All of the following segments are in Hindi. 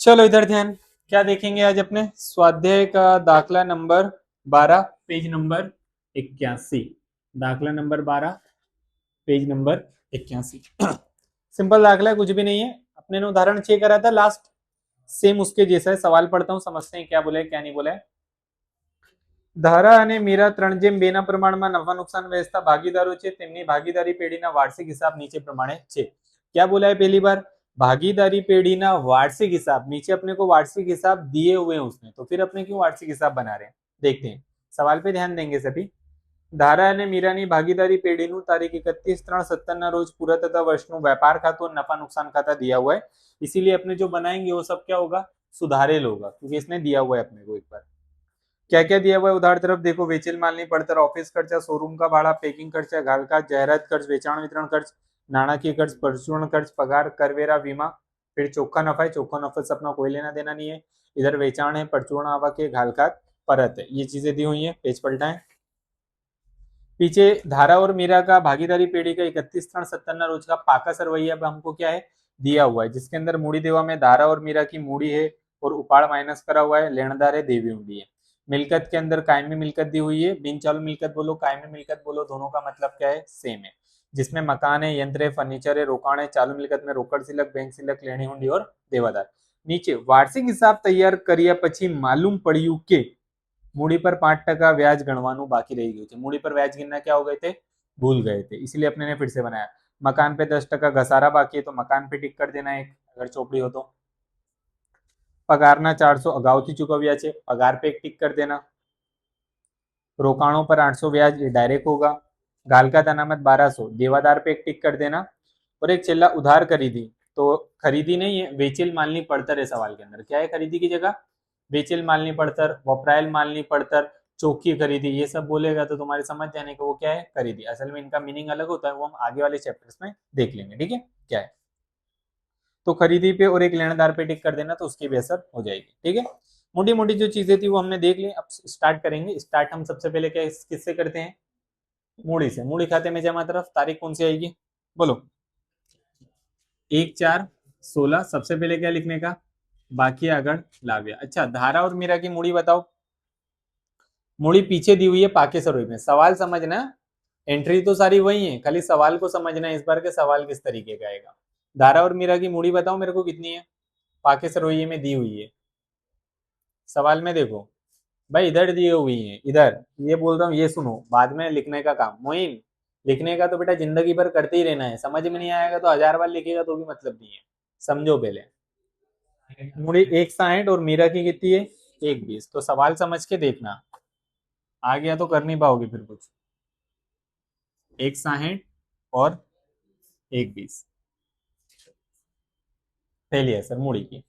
चलो इधर ध्यान। क्या देखेंगे आज अपने स्वाध्याय का दाखला नंबर 12 पेज नंबर 81। दाखला नंबर 12 पेज नंबर 81। सिंपल दाखला है, कुछ भी नहीं है। अपने ने उदाहरण 6 करा था लास्ट, सेम उसके जैसा है। सवाल पढ़ता हूँ, समझते हैं क्या बोला है क्या नहीं बोला है। ધારા અને મીરા ત્રણ જેમ બેના પ્રમાણમાં નફા નુકસાન વહેંચતા ભાગીદારો છે, તેમની ભાગીદારી પેઢીના વાર્ષિક હિસાબ નીચે પ્રમાણે છે। क्या बोला है पहली बार? भागीदारी पेढ़ी ना वार्षिक हिसाब। नीचे अपने को वार्षिक हिसाब दिए हुए हैं उसने, तो फिर अपने क्यों वार्षिक हिसाब बना रहे हैं? देखते हैं, सवाल पे ध्यान देंगे सभी। ધારા અને મીરાની ભાગીદારી પેઢીનું તારીખ 31/3/70 રોજ પૂરા થતા વર્ષનું વેપાર ખાતું और नफा नुकसान खाता दिया हुआ है। इसीलिए अपने जो बनाएंगे वो सब क्या होगा? सुधारेल होगा, क्योंकि इसने दिया हुआ है अपने को। एक बार क्या क्या दिया हुआ है उधार तरफ देखो। वेचेल मालनी पड़तर, ऑफिस खर्चा, शोरूम का भाड़ा, पैकिंग खर्चा, घालका, जाहिरात खर्च, वेचाण वितरण खर्च, नाણાકીય खर्च, परचूरण खर्च, पगार, करवेरा, बीमा। फिर चोखा नफा है, चोखा नफा से अपना कोई लेना देना नहीं है। इधर वेचाण है, परचूरण आवक है, घालखात परत है, ये चीजें दी हुई है। पेज पलटाएं। पीछे धारा और मीरा का भागीदारी पेढ़ी का 31/3/70 रोज का पाका सरवैया हमको क्या है दिया हुआ है, जिसके अंदर मूड़ी देवा में धारा और मीरा की मूड़ी है और उपाड़ माइनस करा हुआ है, लेनदार है, देवी हुंडी है। मिलकत के अंदर कायमी मिलकत दी हुई है। बिन चालू मिलकत बोलो, कायमी मिलकत बोलो, दोनों का मतलब क्या है? सेम है। जिसमें मकान है, यंत्र है, फर्नीचर है, रोकाण है। चालू मिलकत में रोकड़ सिलक, बैंक सिलक, लेणी हुंडी और देवादार। नीचे वार्षिक हिसाब तैयार કર્યા પછી मालूम પડ્યું કે मूडी पर 5% ब्याज गणवानु बाकी रह गયું છે। मूडी पर ब्याज गिनना क्या हो गए थे? भूल गए थे, इसलिए अपने ने फिर से बनाया। मकान पे 10% घसारा बाकी है, तो मकान पे टिक कर देना एक, अगर चौपड़ी हो तो। पगारना 400 अगाउथी चूकव्या છે, पगार पे एक टिक कर देना। रोकाणों पर 800 ब्याज, ये डायरेक्ट होगा। घालका अनामत 1200, देवादार पे एक टिक कर देना। और एक छेल्ला उधार खरीदी, तो खरीदी नहीं है, वेचेल मालनी पड़तर है। सवाल के अंदर क्या है खरीदी की जगह? वेचेल मालनी पड़तर, वपरायल मालनी पड़तर, चौकी खरीदी, ये सब बोलेगा तो तुम्हारे समझ जाने का वो क्या है खरीदी। असल में इनका मीनिंग अलग होता है, वो हम आगे वाले चैप्टर्स में देख लेंगे। ठीक है, क्या है तो खरीदी पे और एक लेनदार पे टिक कर देना, तो उसकी भी असर हो जाएगी। ठीक है, मोटी मोटी जो चीजें थी वो हमने देख ली। अब स्टार्ट करेंगे। स्टार्ट हम सबसे पहले क्या किससे करते हैं? मूड़ी से। मूड़ी खाते में जमा तरफ तारीख कौन सी आएगी? बोलो। 1/4/16। सबसे पहले क्या लिखने का? बाकी आगड़ लाव्या। अच्छा, धारा और मीरा की मूड़ी बताओ। मूड़ी पीछे दी हुई है पाके सरोई में। सवाल समझना, एंट्री तो सारी वही है, खाली सवाल को समझना इस बार के सवाल किस तरीके का आएगा। धारा और मीरा की मूड़ी बताओ मेरे को कितनी है? पाके सरोई में दी हुई है। सवाल में देखो भाई, इधर दी हुई है, इधर ये बोल रहा हूँ, ये सुनो, बाद में लिखने का काम। मोइन, लिखने का तो बेटा जिंदगी भर करते ही रहना है। समझ में नहीं आएगा तो 1000 बार लिखेगा तो भी मतलब नहीं है। समझो पहले। मूड़ी 1/60 और मीरा की कितनी है? 1/20। तो सवाल समझ के देखना, आ गया तो कर नहीं पाओगे फिर कुछ। 1/60 और 1/20 पहली है सर मूड़ी की।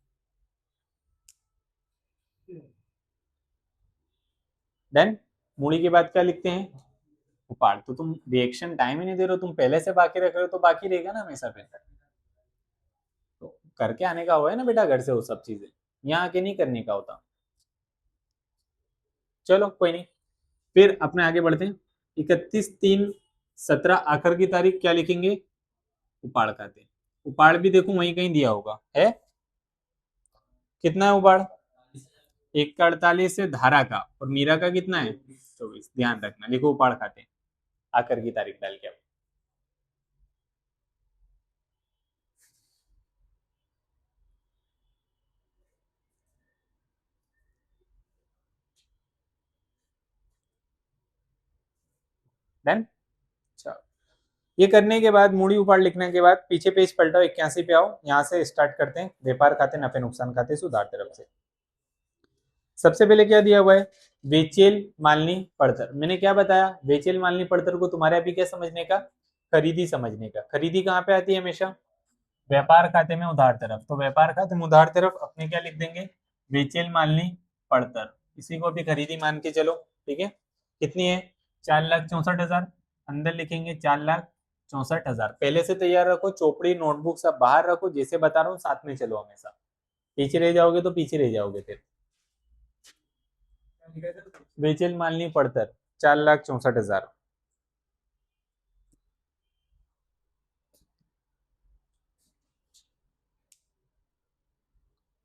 देन मूड़ी के बाद क्या लिखते हैं? उपाड़। तो तुम रिएक्शन टाइम ही नहीं दे रहे हो, तुम पहले से बाकी रख रहे हो, तो बाकी रहेगा ना हमेशा फिर। तो करके आने का हुआ है ना बेटा घर से वो सब चीजें, यहाँ आके नहीं करने का होता। चलो कोई नहीं, फिर अपने आगे बढ़ते हैं। 31/3/17 आखिर की तारीख क्या लिखेंगे? उपाड़ खाते। उपाड़ भी देखो वहीं कहीं दिया होगा है। कितना है उपाड़? 1/48 है धारा का, और मीरा का कितना है? 24। ध्यान रखना, लिखो उपाड़ खाते आखिर की तारीख डाल के। डन। चलो, ये करने के बाद मूड़ी उपाड़ लिखने के बाद पीछे पेज पलटाओ, 81 पे आओ। यहाँ से स्टार्ट करते हैं। व्यापार खाते, नफे नुकसान खाते, सुधार तरफ से। सबसे पहले क्या दिया हुआ है? वेचेल मालनी पड़तर। मैंने क्या बताया? वेचेल मालनी पड़तर को तुम्हारे अभी क्या समझने का? खरीदी समझने का। खरीदी कहाँ पे आती है हमेशा? व्यापार खाते में उधार तरफ। तो व्यापार खाते में उधार तरफ अपने क्या लिख देंगे? वेचेल मालनी पड़तर। इसी को भी खरीदी मान के चलो। ठीक है, कितनी है? 4,64,000। अंदर लिखेंगे 4,64,000। पहले से तैयार रखो, चौपड़ी नोटबुक सब बाहर रखो, जैसे बता रहा हूँ साथ में चलो हमेशा। पीछे रह जाओगे तो पीछे रह जाओगे फिर। वेचेल मालनी पड़तर 4,64,000।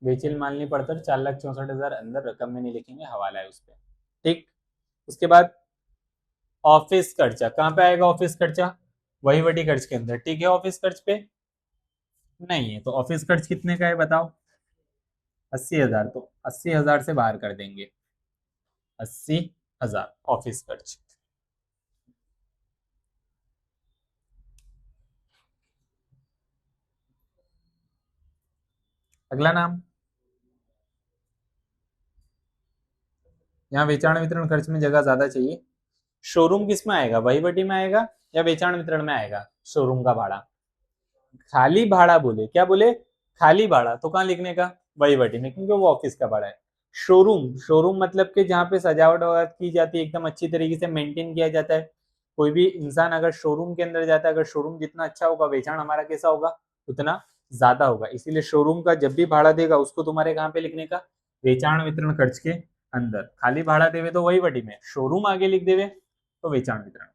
बेचिल मालनी पड़तर 4,64,000 अंदर, रकम में नहीं लिखेंगे, हवाला है उस पर। ठीक। उसके बाद ऑफिस खर्चा कहाँ पे आएगा? ऑफिस खर्चा वही वटी खर्च के अंदर। ठीक है, ऑफिस खर्च पे नहीं है तो ऑफिस खर्च कितने का है बताओ? 80,000, तो 80,000 से बाहर कर देंगे। 80,000 ऑफिस खर्च। अगला नाम, यहाँ वेचाण वितरण खर्च में जगह ज्यादा चाहिए। शोरूम किस में आएगा? वही वटी में आएगा या वेचाण वितरण में आएगा? शोरूम का भाड़ा। खाली भाड़ा बोले, क्या बोले? खाली भाड़ा, तो कहाँ लिखने का? वही वटी में, क्योंकि वो ऑफिस का भाड़ा है। शोरूम, शोरूम मतलब कि जहाँ पे सजावट वगैरह की जाती है, एकदम अच्छी तरीके से मेंटेन किया जाता है। कोई भी इंसान अगर शोरूम के अंदर जाता है, अगर शोरूम जितना अच्छा होगा, वेचाण हमारा कैसा होगा? उतना ज्यादा होगा। इसीलिए शोरूम का जब भी भाड़ा देगा उसको तुम्हारे कहाँ पे लिखने का? वेचाण वितरण खर्च के अंदर। खाली भाड़ा देवे तो वही वटी में, शोरूम आगे लिख देवे तो वेचाण वितरण।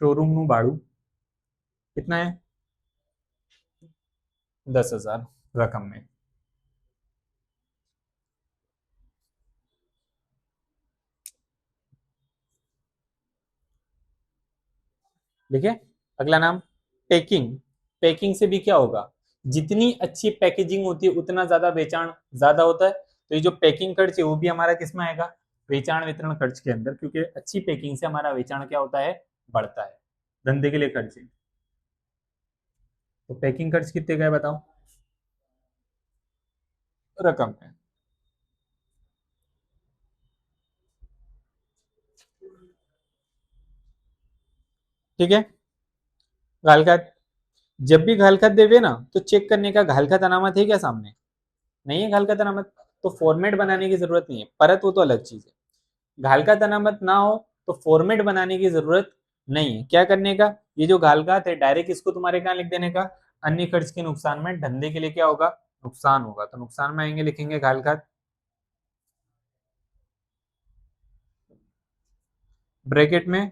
शोरूम નું भाड़ू कितना है? 10,000 रकम में। ठीक है। अगला नाम, पैकिंग। पैकिंग से भी क्या होगा? जितनी अच्छी पैकेजिंग होती है उतना ज्यादा बेचाण ज्यादा होता है। तो ये जो पैकिंग खर्च है वो भी हमारा किस में आएगा? वेचाण वितरण खर्च के अंदर, क्योंकि अच्छी पैकिंग से हमारा वेचाण क्या होता है? बढ़ता है। धंधे के लिए खर्च है। तो पैकिंग खर्च कितने का है बताओ? रकम है। ठीक है। घालखात, जब भी घालखात देवे ना तो चेक करने का घालखात अनामत है क्या सामने? नहीं है घालखात अनामत, तो फॉर्मेट बनाने की जरूरत नहीं है। परत वो तो अलग चीज है। घालखात अनामत ना हो तो फॉर्मेट बनाने की जरूरत नहीं है। क्या करने का? ये जो घालखात है डायरेक्ट इसको तुम्हारे कहाँ लिख देने का? अन्य खर्च के नुकसान में। धंधे के लिए क्या होगा? नुकसान होगा, तो नुकसान में आएंगे, लिखेंगे घालखात। ब्रैकेट में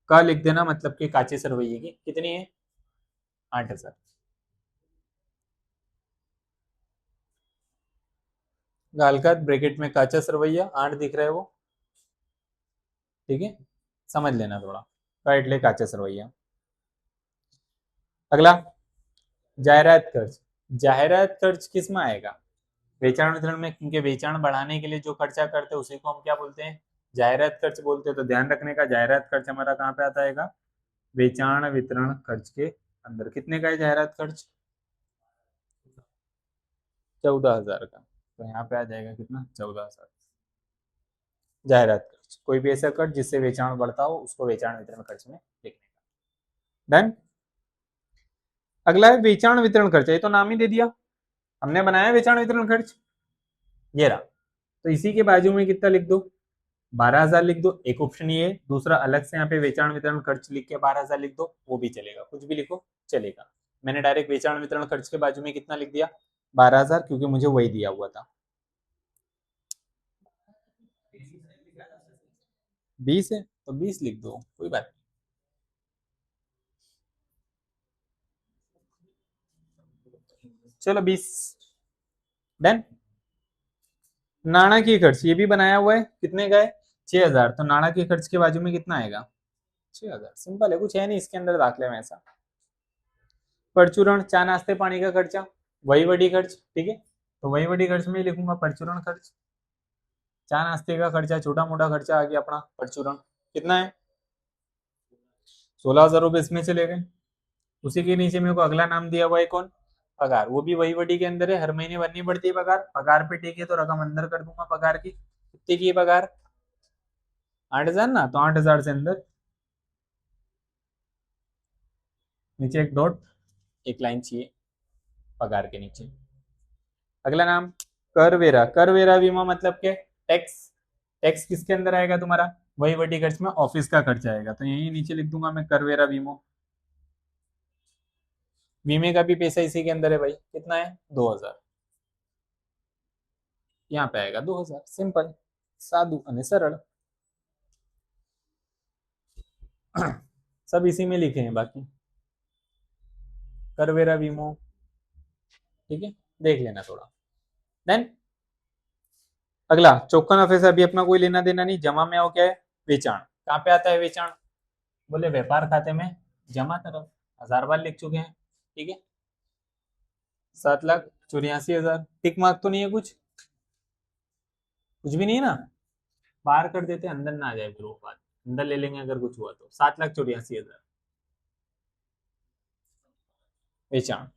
का लिख देना, मतलब कि काचे सरवैये की कितनी है? 8,000। घालखात ब्रैकेट में काचा सरवैया 8 दिख रहा है वो। ठीक है, समझ लेना थोड़ा। का એટલે काचा सरवैया। अगला, जायरात खर्च। जाहिरात खर्च किस में आएगा? वेचाण वितरण में, क्योंकि वेचाण बढ़ाने के लिए जो खर्चा करते हैं उसी को हम क्या बोलते हैं? जायरात खर्च बोलते हैं। तो ध्यान रखने का, जायरात खर्च हमारा कहाँ पे आता है? वेचाण वितरण खर्च के अंदर। कितने का है जायरात खर्च? 14,000 का। तो यहाँ पे आ जाएगा कितना? 14,000। जायरात खर्च, कोई भी ऐसा खर्च जिससे वेचाण बढ़ता हो उसको वेचाण वितरण खर्च में लिखने का। डन। अगला है वेचाण वितरण खर्च। ये तो नाम ही दे दिया, हमने बनाया वेचाण वितरण खर्च, ये रहा। तो इसी के बाजू में कितना लिख दो? 12,000 लिख दो। एक ऑप्शन ये है, दूसरा अलग से यहाँ पे वेचाण वितरण खर्च लिख के 12,000 लिख दो, वो भी चलेगा, कुछ भी लिखो चलेगा। मैंने डायरेक्ट वेचाण वितरण खर्च के बाजू में कितना लिख दिया? 12,000, क्योंकि मुझे वही दिया हुआ था। 20 है तो 20 लिख दो, कोई बात नहीं। चलो 20। डन। नाणाकीय खर्च ये भी बनाया हुआ है, कितने का है? 6,000। तो नाणाकीय खर्च के बाजू में कितना आएगा? 6,000। सिंपल है, कुछ है नहीं इसके अंदर दाखले में ऐसा। परचूरण, चा नाश्ते पानी का खर्चा, वही वडी खर्च। ठीक है, तो वही वडी खर्च में लिखूंगा परचूरण खर्च। चा नाश्ते का खर्चा, छोटा मोटा खर्चा आ गया अपना परचूरण। कितना है? 16,000 रुपए इसमें चले गए। उसी के नीचे मेरे को अगला नाम दिया हुआ है कौन? पगार। वो भी वही वडी के अंदर है, हर महीने भरनी पड़ती है पगार। पगार पे ठीक है तो रकम अंदर कर दूंगा पगार की। कितने की है पगार? 8,000 ना, तो 8,000 से अंदर, नीचे एक डॉट, एक लाइन चाहिए पगार के नीचे। अगला नाम, करवेरा। करवेरा बीमा मतलब के टैक्स। टैक्स किसके अंदर आएगा तुम्हारा? वही वटी खर्च में ऑफिस का खर्च आएगा, तो यही नीचे लिख दूंगा मैं करवेरा बीमो। बीमे का भी पैसा इसी के अंदर है भाई। कितना है? 2,000। यहाँ पे आएगा 2,000। सिंपल, साधु અને सरल। सब इसी में लिखे हैं बाकी। करवेरा बीमो, ठीक है, देख लेना थोड़ा। देन अगला चौकन ऑफिस, अभी अपना कोई लेना देना नहीं। जमा में हो क्या है, वेचाण। कहाँ पे आता है वेचाण, बोले व्यापार खाते में जमा तरफ, 1000 बार लिख चुके हैं। ठीक है, 7,84,000। टिक मार्क तो नहीं है, कुछ भी नहीं है ना, बाहर कर देते, अंदर ना आ जाए फिर वो बात, अंदर ले लेंगे अगर कुछ हुआ तो। 7,84,000 वेचाण।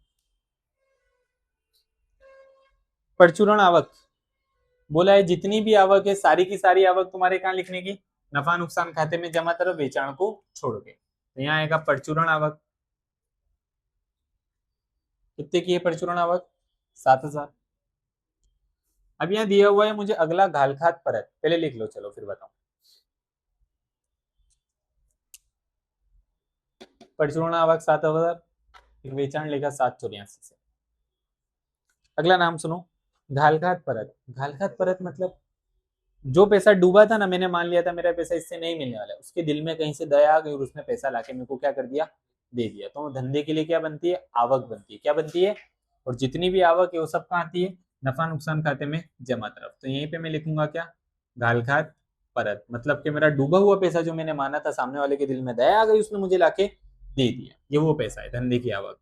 परचूरण आवक, बोला है जितनी भी आवक है सारी की सारी आवक तुम्हारे कहाँ लिखने की, नफा नुकसान खाते में जमा तरफ, वेचाण को छोड़ के। तो यहाँ आएगा परचूरण आवक। कितने की है परचूरण आवक, 7,000। अब यहाँ दिया हुआ है मुझे अगला घालखात परत, पहले लिख लो चलो फिर बताओ। परचूरण आवक 7,000, वेचाण लिखा 784 से। अगला नाम सुनो, घालखात परत। घालखात परत मतलब जो पैसा डूबा था ना, मैंने मान लिया था मेरा पैसा इससे नहीं मिलने वाला है, उसके दिल में कहीं से दया आ गई और उसने पैसा लाके मेरे को क्या कर दिया, दे दिया। तो धंधे के लिए क्या बनती है, आवक बनती है। क्या बनती है, और जितनी भी आवक है वो सब कहाँ आती है, नफा नुकसान खाते में जमा तरफ। तो यहीं पे मैं लिखूंगा क्या, घालखात परत, मतलब कि मेरा डूबा हुआ पैसा जो मैंने माना था, सामने वाले के दिल में दया आ गई, उसने मुझे लाके दे दिया, ये वो पैसा है धंधे की आवक।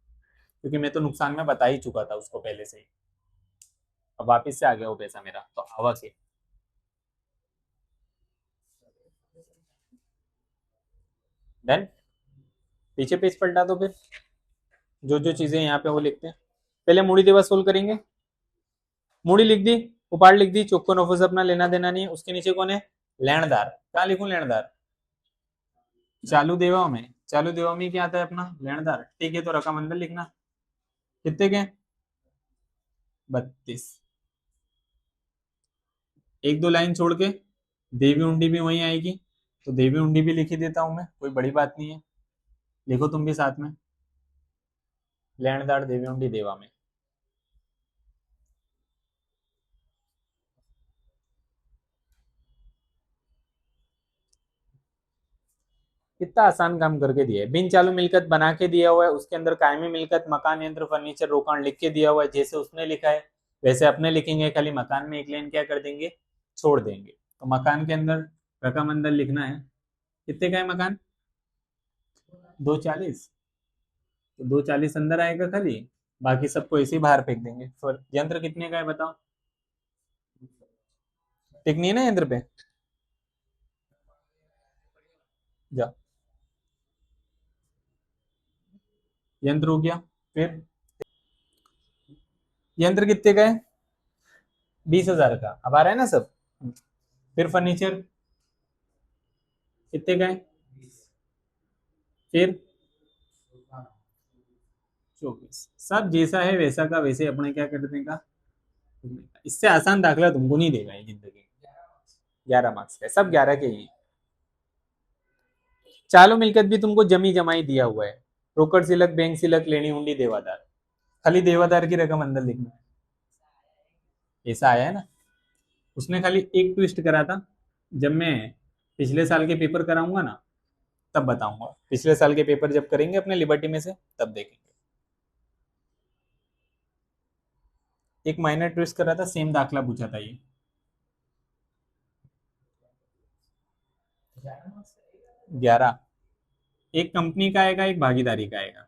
क्योंकि मैं तो नुकसान में बता ही चुका था उसको पहले से ही, अब वापिस से आ गया वो पैसा मेरा, तो आवक है। देन पीछे पेज पलटा दो फिर, जो जो चीजें यहाँ पे वो लिखते हैं। पहले मूडी दिवस सोल्व करेंगे। मूडी लिख दी, उपाड़ लिख दी, चौको नफोस अपना लेना देना नहीं है। उसके नीचे कौन है, लेनदार। कहाँ लिखूं लेनदार, चालू देवाओं में। चालू देवाओं में क्या आता है अपना, लेनदार। ठीक है, तो रकम अंदर लिखना, कितने के, 32। एक दो लाइन छोड़ के देवी उंडी भी वहीं आएगी, तो देवी उंडी भी लिख ही देता हूं मैं, कोई बड़ी बात नहीं है। लिखो तुम भी साथ में, लेनदार देवी उंडी देवा में। कितना आसान काम करके दिया है। बिन चालू मिलकत बना के दिया हुआ है, उसके अंदर कायमी मिलकत मकान यंत्र फर्नीचर रोकान लिख के दिया हुआ है। जैसे उसने लिखा है वैसे अपने लिखेंगे, खाली मकान में एक लाइन क्या कर देंगे, छोड़ देंगे। तो मकान के अंदर रकम अंदर लिखना है। कितने का है मकान, 240। तो 240 अंदर आएगा खाली, बाकी सबको ऐसे ही बाहर फेंक देंगे। फिर यंत्र कितने का है बताओ, टिक नहीं है ना यंत्र पे, जा, यंत्र हो गया। फिर यंत्र कितने का है, 20,000 का, अब आ रहा है ना सब। फिर फर्नीचर कितने का है, फिर 24। सब जैसा है वैसा का वैसे अपने क्या करने का। इससे आसान दाखला तुमको नहीं देगा ये जिंदगी। 11 मार्क्स का, सब 11 के ही। चालू मिलकत भी तुमको जमी जमाई दिया हुआ है, रोकड़ सिलक बैंक सिलक लेनी हुंडी देवादार, खाली देवादार की रकम अंदर लिखना है। ऐसा आया है ना, उसने खाली एक ट्विस्ट करा था। जब मैं पिछले साल के पेपर कराऊंगा ना, तब बताऊंगा। पिछले साल के पेपर जब करेंगे अपने लिबर्टी में से, तब देखेंगे। एक माइनर ट्विस्ट करा था, सेम दाखला पूछा था ये। 11, एक कंपनी का आएगा, एक भागीदारी का आएगा।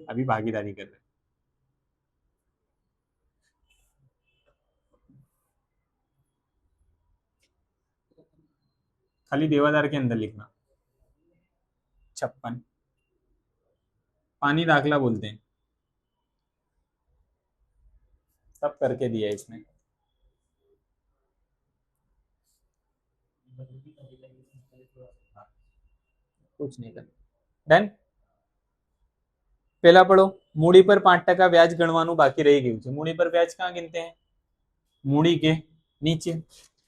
अभी भागीदारी कर रहे हैं। खाली देवादार के अंदर लिखना, 56। पानी दाखला बोलते हैं, सब करके दिया है इसने। कुछ नहीं करना। डन, पहला पढ़ो। मूडी पर 5% व्याज गणवानु बाकी रही गયું છે। मूडी पर ब्याज कहाँ गिनते हैं, मूडी के नीचे।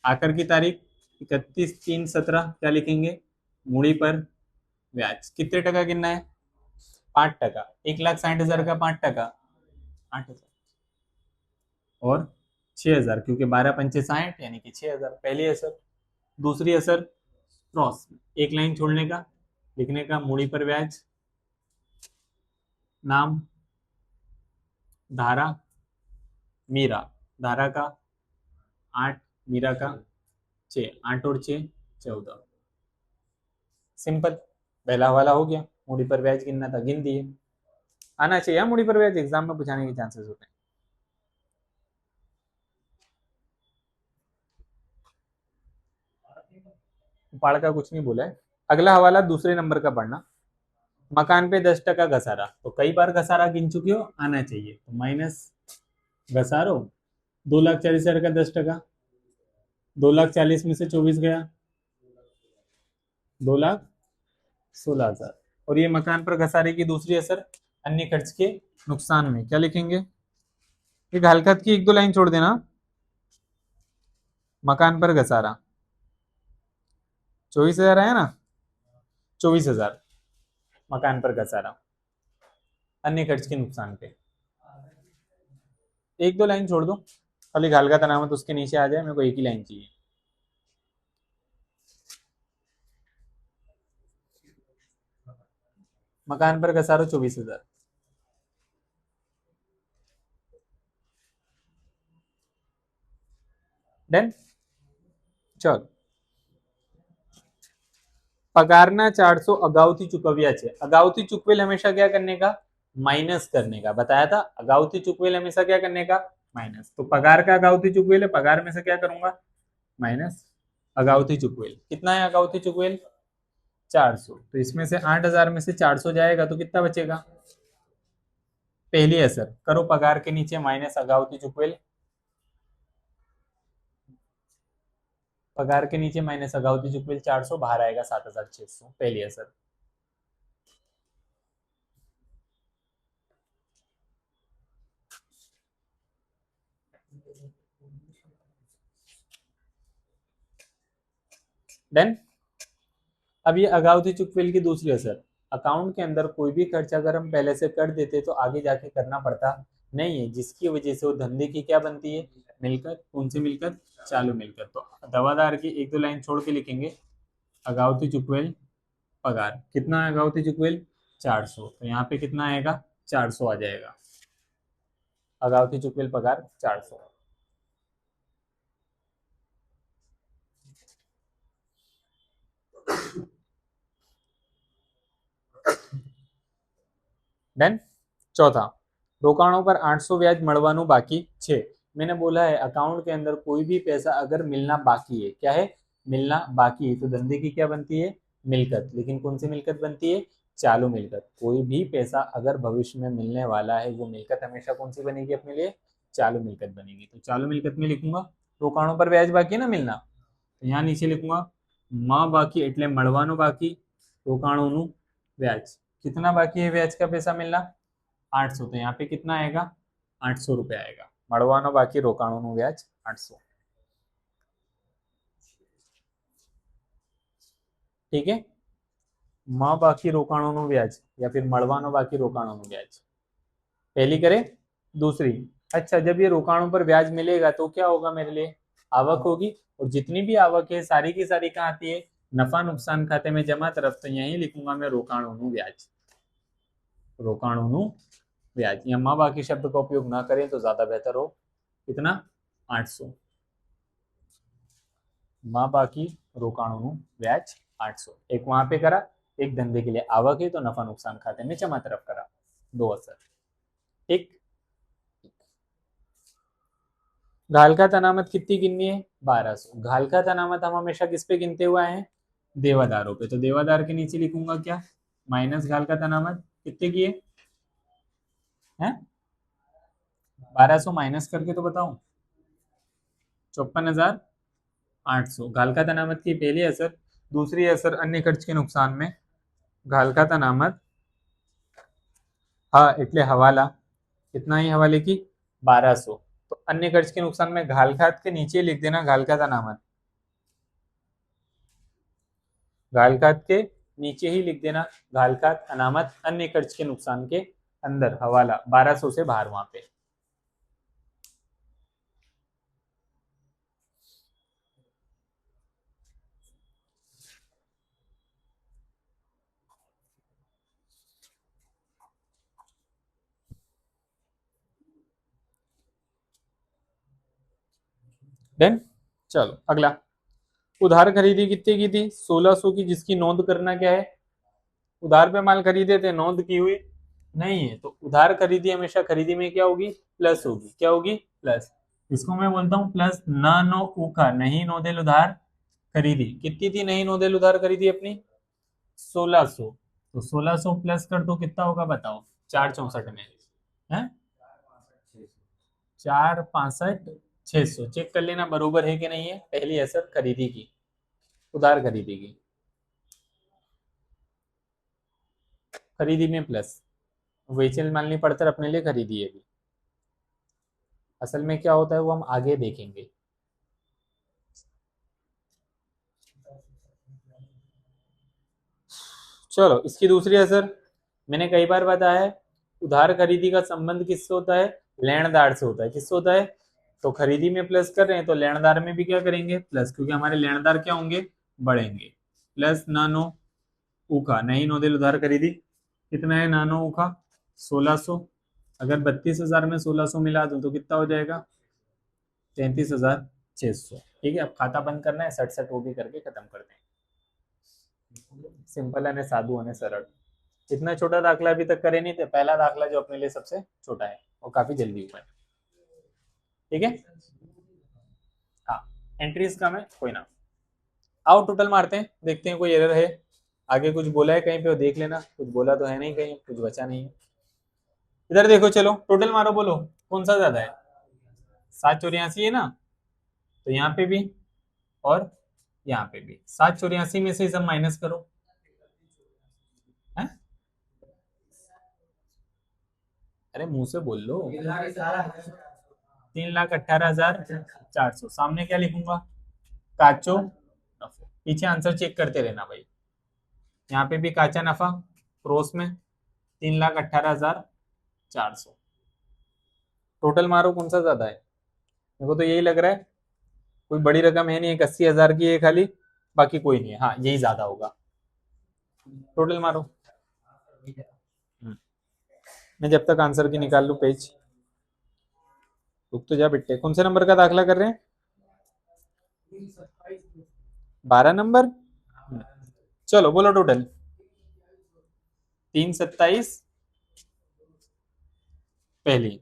आकर की तारीख 31/3/17, क्या लिखेंगे, मूडी पर ब्याज कितने टका गिनना है, 5%। 1,60,000 का 5%, 8,000। और 6,000, क्योंकि 12×5 = 60, यानी कि 6,000 पहली असर। दूसरी असर क्रॉस, एक लाइन छोड़ने का, लिखने का मूडी पर ब्याज, नाम धारा मीरा, धारा का 8, मीरा का 6, 8 और 6 14। सिंपल, पहला वाला हो गया। मूडी पर ब्याज गिनना था, गिन दिए। आना चाहिए मूडी पर ब्याज, एग्जाम में पूछाने के चांसेस होते हैं। पाड़ का कुछ नहीं बोला है। अगला हवाला दूसरे नंबर का पढ़ना। मकान पे 10% घसारा, तो कई बार घसारा गिन चुके हो, आना चाहिए। तो माइनस घसारो 2,40,000 का 10%, 2,40,000 में से 24 गया, 2,16,000। और ये मकान पर घसारे की दूसरी असर, अन्य खर्च के नुकसान में क्या लिखेंगे? ये हलकत की 1-2 लाइन छोड़ देना। मकान पर घसारा 24,000 आया ना, 24,000 मकान पर घसारा अन्य खर्च के नुकसान पे। 1-2 लाइन छोड़ दो, खाली घाल का तनामत उसके नीचे आ जाए, मेरे को एक ही लाइन चाहिए। मकान पर घसारो 24,000। डन। चल, पगारना 400 अगाउथी चुकव्या छे। अगाउथी चुकवेल हमेशा क्या करने का? माइनस करने का। बताया था अगाउथी चुकवेल हमेशा क्या करने का? माइनस। तो पगार का अगाउथी चुकवेल है, पगार में से क्या करूंगा? माइनस अगाउथी चुकवेल। कितना है अगाउथी चुकवेल? 400। तो इसमें से 8,000 में से 400 जाएगा तो कितना बचेगा? पहली असर करो, पगार के नीचे माइनस अगाउती चुकवेल, पगार के नीचे माइनस अगाउती चुकवेल 400, बाहर आएगा 7,600। पहली असर। डन। अब ये अगाउती चुकवेल की दूसरी असर, अकाउंट के अंदर कोई भी खर्च अगर हम पहले से कर देते तो आगे जाके करना पड़ता नहीं है, जिसकी वजह से वो धंधे की क्या बनती है? मिलकत। कौन सी मिलकत? चालू मिलकत। तो दवादार की 1-2 लाइन छोड़ के लिखेंगे, अगाउती चुकवेल पगार। कितना है अगाउती चुकवेल? 400। तो यहाँ पे कितना आएगा? 400 आ जाएगा। अगाउती चुकवेल पगार 400। डन। चौथा, रोकाणों पर 800 ब्याज મળવાનું बाकी छे। मैंने बोला है अकाउंट के अंदर कोई भी पैसा अगर मिलना बाकी है, क्या है? मिलना बाकी है, तो धंधे की क्या बनती है? मिलकत। लेकिन कौन सी मिलकत बनती है? चालू मिलकत। कोई भी पैसा अगर भविष्य में मिलने वाला है, वो मिलकत हमेशा कौन सी बनेगी अपने लिए? चालू मिलकत बनेगी। तो चालू मिलकत में लिखूंगा रोकाणों पर ब्याज बाकी है ना मिलना, तो यहाँ नीचे लिखूंगा માં બાકી એટલે મળવાનું બાકી, રોકાણોનું ब्याज। कितना बाकी है ब्याज का पैसा मिलना? 800। तो यहाँ पे कितना आएगा? 800 रुपये आएगा। મળવાનો बाकी રોકાણોનું ब्याज 800। ठीक है, માં બાકી રોકાણોનું ब्याज या फिर મળવાનો बाकी रोकाणोનું ब्याज। पहली करे, दूसरी। अच्छा, जब ये रोकाणों पर ब्याज मिलेगा तो क्या होगा मेरे लिए? आवक होगी। और जितनी भी आवक है सारी की सारी कहाँ आती है? नफा नुकसान खाते में जमा तरफ। तो यही लिखूंगा मैं रोकाणोનું ब्याज, रोकाणोનું ब्याज। यहाँ माँ बाकी शब्द का उपयोग ना करें तो ज्यादा बेहतर हो। कितना? 800। माँ बाकी रोकाणोનું ब्याज 800। एक वहां पे करा, एक धंधे के लिए आवक है तो नफा नुकसान खाते में जमा तरफ करा। दो असर। ठीक। घाल का अनामत कितनी गिननी है? 1200। घाल का अनामत हम हमेशा किस पे गिनते हुए आए हैं? देवादारों पे। तो देवादार के नीचे लिखूंगा क्या? माइनस घाल का अनामत। कितने की है? 1200 माइनस करके तो बताऊं। 54,800 घाल का अनामत की पहली असर। दूसरी असर अन्य खर्च के नुकसान में घाल का अनामत हाँ એટલે हवाला। कितना ही हवाले की? 1200। तो अन्य खर्च के नुकसान में घाल खात के नीचे लिख देना घाल का अनामत, घाल खात के नीचे ही लिख देना घाल खात अनामत अन्य खर्च के नुकसान के अंदर हवाला 1200 से बाहर वहां पे। देन चलो अगला, उधार खरीदी कितने की थी? 1600 की, जिसकी नोंद करना क्या है? उधार पे माल खरीदे थे, नोंद की हुई नहीं है, तो उधार खरीदी हमेशा खरीदी में क्या होगी? प्लस होगी। क्या होगी? प्लस। इसको मैं बोलता हूं प्लस न नो उखा, नहीं नोदेल उधार खरीदी। कितनी थी नहीं नोदेल उधार खरीदी अपनी? 1600। तो 1600 प्लस कर दो, कितना होगा बताओ? 464 में है, 4 65 600। चेक कर लेना बरोबर है कि नहीं है। पहली असर खरीदी की, उधार खरीदी की, खरीदी में प्लस, वेचल मालनी पड़तर अपने लिए खरीदी है भी। असल में क्या होता है वो हम आगे देखेंगे। चलो इसकी दूसरी असर, मैंने कई बार बताया है, उधार खरीदी का संबंध किससे होता है? लेनदार से होता है। किससे होता है? तो खरीदी में प्लस कर रहे हैं तो लेनदार में भी क्या करेंगे? प्लस, क्योंकि हमारे लेनदार क्या होंगे? बढ़ेंगे। प्लस नानो उखा, नहीं नोदेल उधार खरीदी। कितना है नानो उखा? 1600। अगर 32,000 में 1600 मिला दूं तो कितना हो जाएगा? 33,600। ठीक है, अब खाता बंद करना है, सट सट वो भी करके खत्म करते हैं। सिंपल है, साधु है, सरल। इतना छोटा दाखला अभी तक करे नहीं थे, पहला दाखला जो अपने लिए सबसे छोटा है वो काफी जल्दी हुआ है। ठीक है, हाँ एंट्रीज कम है, कोई ना। आओ टोटल मारते हैं, देखते हैं कोई एरर है, आगे कुछ बोला है कहीं पे वो देख लेना। कुछ बोला तो है नहीं, कहीं कुछ बचा नहीं है। इधर देखो, चलो टोटल मारो, बोलो कौन सा ज्यादा है? 784 है ना, तो यहाँ पे भी और यहाँ पे भी 784 में से सब माइनस करो। है? अरे मुंह से बोल लो। 3,18,400। सामने क्या लिखूंगा? काचो नफो। पीछे आंसर चेक करते रहना भाई। यहाँ पे भी काचा नफा क्रॉस में 3,18,400। टोटल मारो कौन सा ज्यादा है? मेरे को तो यही लग रहा है, कोई बड़ी रकम है नहीं, एक 80,000 की है खाली, बाकी कोई नहीं है। हाँ यही ज्यादा होगा। टोटल मारो। मैं जब तक आंसर की निकाल लू पेज। रुक तो जा बेटे, कौन से नंबर का दाखला कर रहे हैं? 12 नंबर। चलो बोलो टोटल। 327 पहली,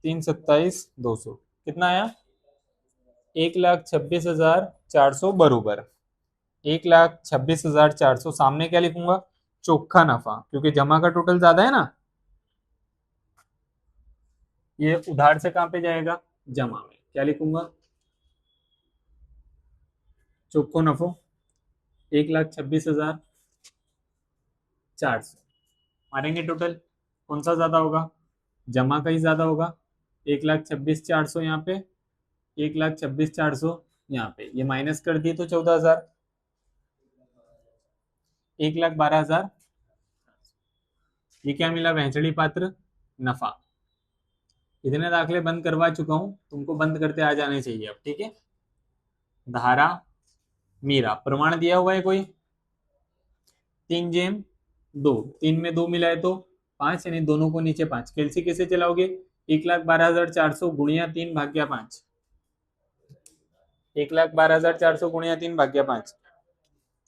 327,200 कितना आया? 1,26,400 बरोबर। 1,26,400 सामने क्या लिखूंगा? चोखा नफा, क्योंकि जमा का टोटल ज्यादा है ना। ये उधार से कहां पे जाएगा? जमा में। क्या लिखूंगा? चोखो नफो 1,26,400 मारेंगे टोटल। कौन सा ज्यादा होगा? जमा का ही ज्यादा होगा। 1,26,400 यहाँ पे, 1,26,400 यहाँ पे, ये माइनस कर दिए तो 14,000, 1,12,000। ये क्या मिला? भैंसड़ी पात्र नफा। इतने दाखले बंद करवा चुका हूं, तुमको बंद करते आ जाने चाहिए अब। ठीक है, धारा मीरा प्रमाण दिया हुआ है कोई? 3/2, 3 में 2 मिलाए तो 5, यानी दोनों को नीचे 5। कैलसी कैसे चलाओगे? 1,12,400 गुणिया 3/5। 1,12,400 गुणिया 3/5,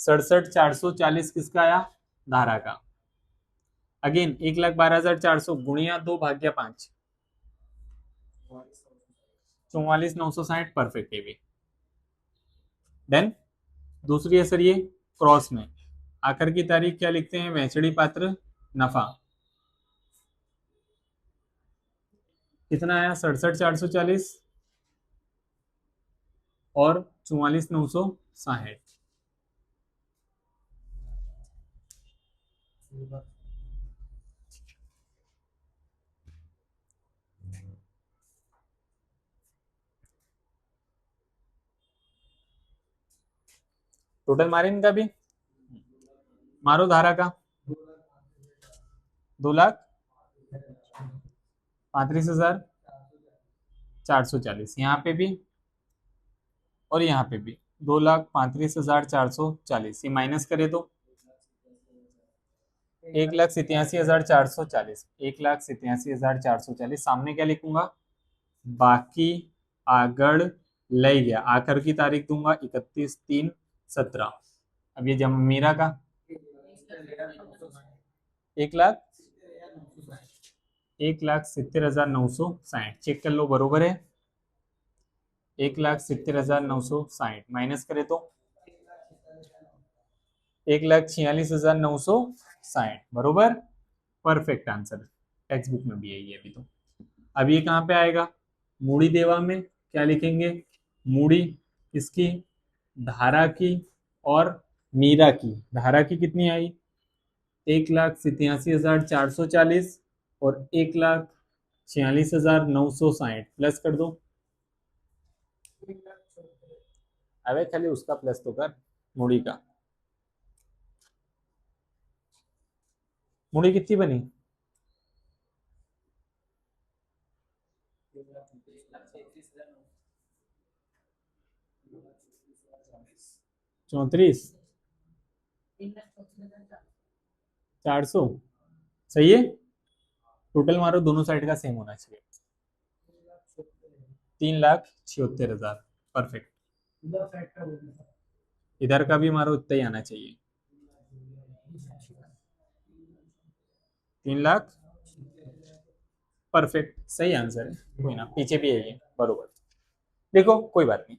67,440 किसका आया? धारा का। अगेन 1,12,400 गुणिया 2/5, 44,960 परफेक्ट है भी। देन दूसरी असर ये क्रॉस में, आखिर की तारीख क्या लिखते हैं? वैचड़ी पात्र नफा कितना आया? 67,440 और 44,960। टोटल मारे इनका भी, मारो धारा का। 2,35,440 यहाँ पे भी और यहाँ पे भी 2,35,440। ये माइनस करे तो 1,87,440, 1,87,440। सामने क्या लिखूंगा? बाकी आगड़ ले गया, आखिर की तारीख दूंगा 31/3/17। अब ये जम मीरा का 1 लाख 1,70,960 चेक कर लो, बरोबर है। 1,70,960 माइनस करे तो 1,46,960, बरोबर। परफेक्ट आंसर, टेक्स्ट बुक में भी यही है अभी तो। अब ये कहाँ पे आएगा, मूड़ी देवा में क्या लिखेंगे, मूड़ी किसकी, धारा की और मीरा की। धारा की कितनी आई, 1,87,440 और 1,46,960 प्लस कर दो। अबे खाली उसका प्लस तो कर, मूड़ी का। मूड़ी कितनी बनी, 34,400, सही है। टोटल मारो, दोनों साइड का सेम होना चाहिए, 3,76,000, परफेक्ट। इधर का भी मारो, इतना ही आना चाहिए, 3 लाख, परफेक्ट सही आंसर है। कोई ना, पीछे भी है ये, बरोबर। देखो कोई बात नहीं।